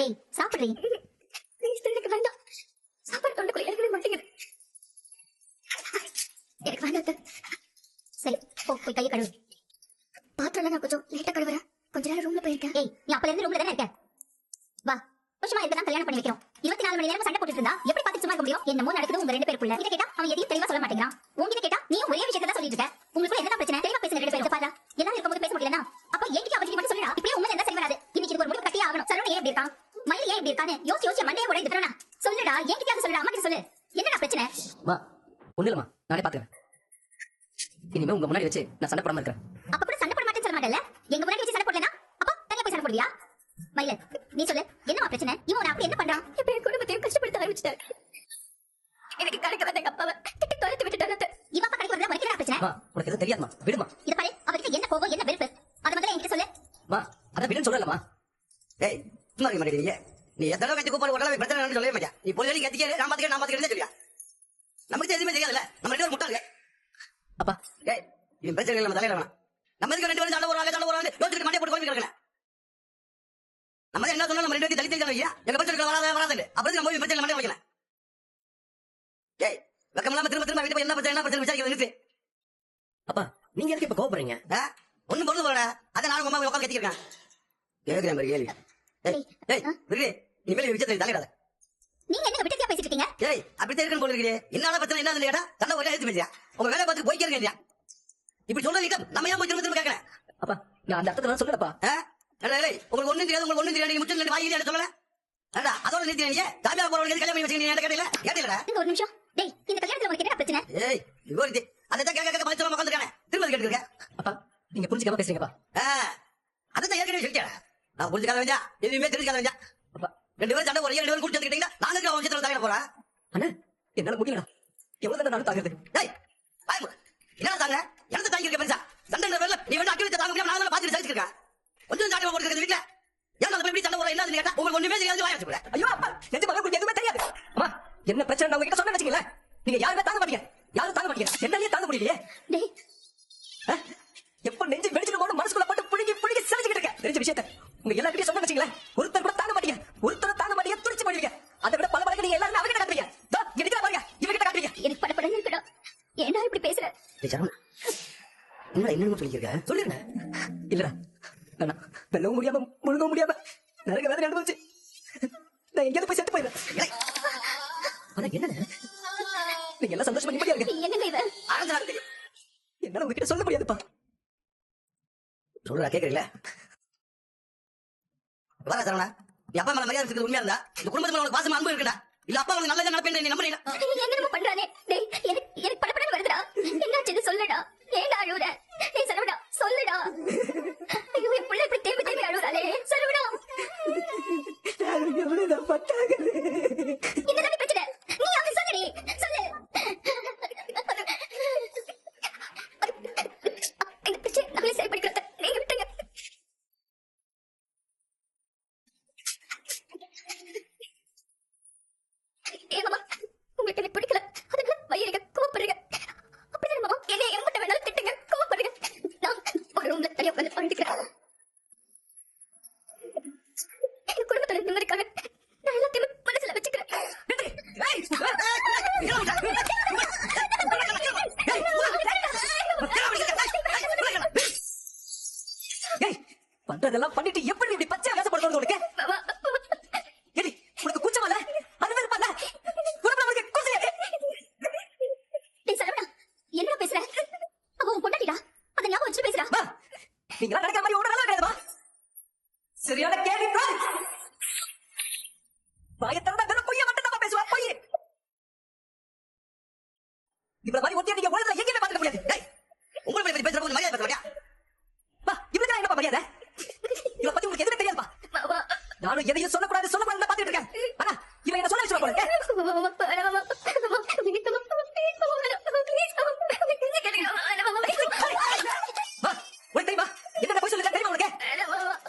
ஏய் சாப்பிடுறீ எனக்கு வேண்டாம். சாப்பாடு தொண்டைக்குள்ள இறங்கவே மாட்டேங்குது. எனக்கு வேண்டாம். சரி போய் கையை கழுவு. பாத்திரம் நான் கொஞ்சம் லேட்டா கழுவுறேன். கொஞ்ச நேரம் ரூம்ல போயிருக்கேன். ஏய் நீ அப்பல இருந்து ரூம்ல தானே இருக்க. வா வருஷமா இதெல்லாம் கல்யாணம் பண்ணி வைக்கிறோம். 24 மணி நேரம் சண்டை போட்டுட்டு இருந்தா எப்படி பார்த்து சும்மா இருக்க முடியும்? என்னமோ நடக்குது உங்க 2 பேருக்குள்ள. இத கேட்டா அவன் எதையும் தெளிவா சொல்ல மாட்டேங்கிறான். உங்ககிட்ட கேட்டா நீ ஒரே விஷயத்தை தான் சொல்லிட்டு இருக்க. உங்களுக்கு என்னதான் பிரச்சனை? தெளிவா பேசுங்க 2 பேரும். பாரு எல்லாம் இருக்கும்போது பேச முடியலனா அப்ப ஏன்கிட்ட அவகிட்ட மட்டும் சொல்லுடா. இப்படியே உண்மை என்ன சரி வராது. இன்னைக்கு இது ஒரு முடிவு கட்டியே ஆகணும். சரவண ஏன் இப்படி இருக்கான்? மயில் ஏன் இப்படி இருக்கானே யோசி மண்டையை உடைந்து விட்டுறனா. சொல்லுடா ஏன்கிட்ட சொல்லுடா. அம்மா கிட்ட சொல்லு. என்னடா பிரச்சனை? மா ஒண்ணு இல்லம்மா, நானே பாத்துக்கிறேன். இனிமே உங்க முன்னாடி வச்சு நான் சண்டை போடாம இருக்கேன். அப்ப கூட சண்டை போட மாட்டேன்னு சொல்ல மாட்டேல்ல. எங்க முன்னாடி வச்சு சண்டை போடலனா அப்ப தனியா போய் சண்டை போடுவியா? மயில நீ சொல்லு என்னமா பிரச்சனை? இவன் அப்படி என்ன பண்றான்? இப்ப என் குடும்பத்தையும் கஷ்டப்படுத்த ஆரம்பிச்சிட்டாரு. எனக்கு கடைக்கு வந்த எங்க அப்பாவை திட்டி துரத்தி விட்டுட்டாரு. இவன் அப்பா கடைக்கு வரல உனக்கு என்ன பிரச்சனை? உனக்கு எதுவும் தெரியாதுமா, விடுமா. இத பாரு அவருக்கு என்ன கோவம் என்ன வெறுப்பு அத முதல்ல என்கிட்ட சொல்லு. மா அத விடுன்னு சொல்லலமா. ஏய் சும்மா இருக்க மாட்டேங்கிறீங்க. நீ எத்தனை கட்டி கூப்பாடு ஓடலாம் பிரச்சனை சொல்லவே மாட்டியா. நீ பொழுது கேட்டியே நான் பாத்துக்கிறேன் சொல்லியா. நமக்கு எதுவுமே தெரியாதுல்ல. நம்ம 2 பேரும் முட்டாளுங்க. அப்பா ஏய் இது பிரச்சனை நம்ம தலையில வேணாம். நம்ம எதுக்கு 2 பேரும் சண்டை போறாங்க யோசிச்சுட்டு மண்டை போட்டு கோழி கிடக்கணும். நம்ம என்ன சொன்னா நம்ம 2 பேரும் தள்ளி வையா. எங்க பிரச்சனை வராது அப்புறம் நம்ம பிரச்சனை மண்டை வைக்கல. ஏய் வெக்கமெல்லாம் திரும்ப வீட்டு என்ன பிரச்சனை விசாரிக்க நிறுத்து. அப்பா நீங்க எதுக்கு இப்ப கோபப்படுறீங்க? ஒண்ணும் பொருள் போட அதை நானும் அம்மா உட்காந்து கத்திருக்கேன். கேட்கிறேன் பாரு கேள்வி. ஏய் நீ மேலே விஜயத்தை தலையிடாத. நீங்க என்ன விட்டத்தியா பேசிட்டு இருக்கீங்க? ஏய் அப்படித்தான் இருக்குன்னு போலிருக்கீங்க. என்னால பிரச்சனை என்ன கேட்டா சண்டை ஒரே எடுத்து பேசியா. உங்க வேலை பார்த்து போய்க்கிறீங்க இல்லையா? இப்படி சொல்றீங்க நம்ம ஏன் போய் திரும்ப கேட்கறேன்? அப்பா நான் அந்த அர்த்தத்தை சொல்லலப்பா. உங்களுக்கு ஒண்ணும் தெரியாது உங்களுக்கு ஒண்ணும் தெரியாது முச்சல் வாங்கி சொல்லல. அதோட நிறுத்தி தாமியா போறவங்க கல்யாணம் பண்ணி வச்சுக்கீங்க கேட்டீங்களா? கேட்டீங்களா? ஒரு நிமிஷம். டேய் இந்த கல்யாணத்துல உங்களுக்கு என்ன பிரச்சனை? ஏய் விவரிச்சு அதான் கேட்க மனுஷன் உட்காந்துருக்கானே திரும்ப கேட்டுருக்கேன். அப்பா நீங்க புரிஞ்சுக்காம பேசுறீங்கப்பா. அதான் ஏற்கனவே சொல்லிட்டேன். நான் புரிஞ்சுக்காத வேண்டியா எதுவுமே தெரிஞ்சுக்காத வேண்டியா. அப்பா 2 பேரும் சண்டை போறீங்க 2 பேரும் குடிச்சு கேட்டீங்கன்னா நானும் அவன் விஷயத்துல தலையிட போறேன். அண்ணா என்னால முடியலடா. எவ்வளவு தான் நானும் தாங்குறது. ஏய் என்ன தாங்க எனக்கு தாங்கி இருக்க பெருசா சண்டை பேர்ல நீ வந்து அக்கிரத்தை தாங்க முடியாம நான் பாத்துட்டு சகிச்சிருக்கேன். கொஞ்சம் சண்டை போட்டுருக்க வீட்டுல ஏன் அந்த எப்படி சண்டை போற என்ன கேட்டா உங்களுக்கு ஒண்ணுமே தெரியாது வாயாச்சு போல. ஐயோ அப்பா நிஜமா உங்களுக்கு எதுவுமே தெரியாது. அம்மா என்ன பிரச்சனை நான் உங்ககிட்ட சொன்ன வச்சுக்கீங்களா? நீங்க யாருமே தாங்க மாட்டீங்க. யாரும் தாங்க மாட்டீங்க. என்னாலயே தாங்க முடியலையே. டேய் எப்ப நெஞ்சு வெடிச்சிட்டு போன மனசுக்குள்ள போட்டு புடிங்கி சிரிச்சுக்கிட்டு இருக்கேன். தெரிஞ்ச விஷயத்த உங்க எல்லார்கிட்டயும் சொன்ன வச்சுக்கீங்களா? ஒருத்தர் கூட தாங்க மாட்டீங்க. ஒருத்தர் தாங்க மாட்டீங்க. துடிச்சு போடுவீங்க. அதை விட பல மடங்கு நீங்க எல்லாரும் அவகிட்ட காட்டுவீங்க. இடிக்கிற பாருங்க இவகிட்ட காட்டுவீங்க. எனக்கு படப்படன்னு இருக்குடா. ஏன்டா இப்படி பேசுற? என்னன்னு சொல்லிருக்க சொல்லிருங்க. இல்லடா நான் வெல்லவும் முடியாம முழுங்கவும் முடியாம நரக வேதனை அனுபவிச்சு நான் எங்கேயாவது போய் செத்து போயிடுறேன். ஆனா என்ன நீங்க எல்லாம் சந்தோஷமா நிம்மதியா இருக்க. என்னங்க இது? என்னால உங்ககிட்ட சொல்ல முடியாதுப்பா. சொல்றா கேக்குறீங்களா? வர சரவணா நீ அப்பா மேல மரியாதை இருக்கிறது உண்மையா இருந்தா இந்த குடும்பத்துல உனக்கு பாசமா அன்பு இருக்குடா. இல்ல அப்பா உனக்கு நல்லதா நடப்பேன் நீ நம்புறீங்க. என்னமோ பண்றானே. டேய் எனக்கு படப்படன்னு வருதுடா. என்னாச்சு சொல்லுடா. ஏன்டா அழுவுற? டேய் சரவணா சொல்லுடா. ஐயோ என் புள்ள இப்படி தேம்பி அழுவுறாளே. சரவணா எவ்வளவுதான் பட்டாகுது. என்னதான் பிரச்சனை? நீ அவன் சொல்லுடி சொல்லு. இந்த பிரச்சனை நாங்களே சரி பண்ணிக்கிறோம். நீங்க விட்டுங்க. ஏமாமா உங்களுக்கு எனக்கு பிடிக்கல. அதனால வயிறுங்க கோவப்படுறீங்க. அப்படிதான் மாமா என்னை எம்பிட்ட வேணாலும் திட்டுங்க கோவப்படுறீங்க. நான் ஒரு ரூம்ல தனியா உட்காந்து அழுதுக்கிறேன். என் குடும்பத்தோட நிம்மதிக்காக நான் எல்லாத்தையுமே மனசுல வச்சுக்கிறேன். பண்றதெல்லாம் பண்ணிட்டு எப்படி இப்படி பச்சை வேசப்படுறது உனக்கு? ஏடி உனக்கு கூச்சமல்ல? அது வேற பண்ண குடும்பம் உனக்கு கூச்சலையே. டேய் சரவணா என்ன பேசுற? அவ உன் பொண்டாட்டிடா. அத ஞாபகம் வச்சு பேசுறா. நீங்க நினைக்கிற மாதிரி ஒண்ணு நல்லா கிடையாதுமா. சரியான கேள்வி bro. வாயை திறந்தா வெறும் பொய்யை மட்டும் தான் பேசுவா. பொய் இவ்வளவு மாதிரி ஒட்டியா நீங்க உலகத்துல எங்கேயுமே பார்த்துக்க முடியாது.